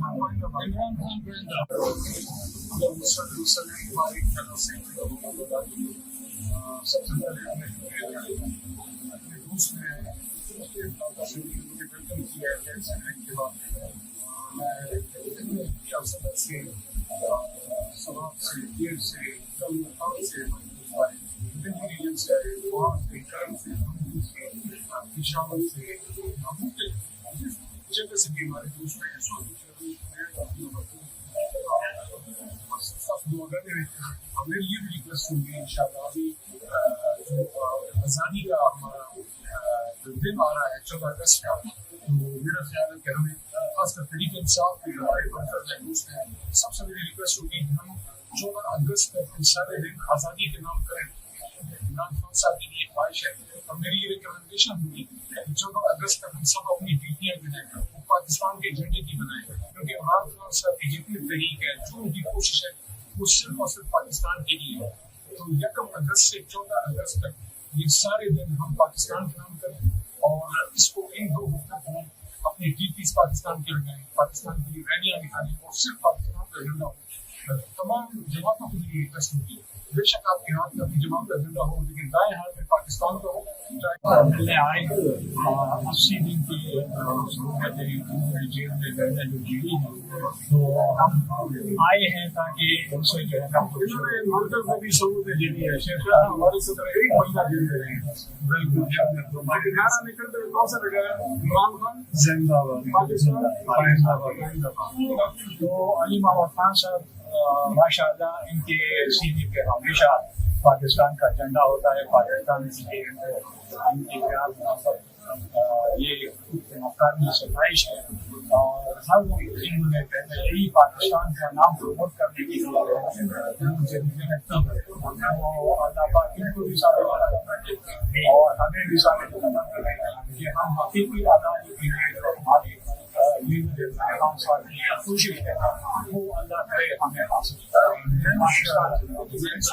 عمران خان سب سے پہلے ہمیں اپنے دوست نے ویلکم کیا ہے کے بعد میں صدر سے سباب سے دیر سے کل مقام سے ریجن سے وہاں سے کرم سے پشاور سے جگہ سے بھی ہمارے دوست ہیں میری یہ بھی ریکویسٹ ہوگی ان شاء اللہ ابھی آزادی کا ہمارا جو دن آ رہا ہے 14 اگست کا، تو میرا خیال ہے کہ ہمیں خاص کر طریقہ انصاف کے ہمارے ورکر دوست ہیں، سب سے میری ریکویسٹ ہوگی کہ ہم 14 اگست تک ان سارے دن آزادی کے نام کریں۔ عمران خان صاحب کی یہ خواہش ہے اور میری یہ ریکمنڈیشن ہوگی کہ 14 اگست تک ہم سب اپنی ڈیوٹیاں بنائیں، وہ پاکستان کے ایجنڈے کی بنائیں، کیونکہ عمران خان صاحب کی جتنی تحریک ہے، جو ان کی کوشش ہے، وہ صرف اور صرف پاکستان کے لیے ہے۔ تو 1 اگست سے 14 اگست تک یہ سارے دن ہم پاکستان کے نام کریں اور اس کو ان 2 ہفتوں کو اپنی ڈیوٹیز پاکستان کے لگائیں، پاکستان کے لیے ریلیاں نکالیں اور صرف پاکستان کا ایجنڈا ہو۔ تمام جماعتوں کو میری ریکویسٹ ہوگی، بے شک آپ کے ہاتھ میں اپنی جماعت کا ایجنڈا ہو، لیکن دائیں ہاتھ میں پاکستان کا ہو۔ ملنے آئے 80 دن کی جیل میں رہنے جو جیلی ہے، تو ہم آئے ہیں تاکہ ان سے جو ہے مرکز میں بھی سہولتیں دینی ہے۔ شیخ ہمارے سے 1 مہینہ جیل میں رہے ہیں، بالکل نعرہ نکلتے ہوئے کون سا لگا ہے؟ عمران خان زندہ باد، پاکستان زندہ باد۔ تو علی محمد خان صاحب ماشاء اللہ ان کے سینے پہ ہمیشہ پاکستان کا جھنڈا ہوتا ہے، پاکستان کے ان کی یہ مقامی ستائش ہے اور ہر انہوں نے پہلے یہی پاکستان کا نام پروموٹ کرنے کے لیے مجھے لگتا ہے اللہ پاک ان کو بھی ثابت اور ہمیں بھی ثابت کرنا ہے کہ ہم حقیقی آزادی کے لیے ہماری کوشش ہے وہ اللہ کرے ہمیں حاصل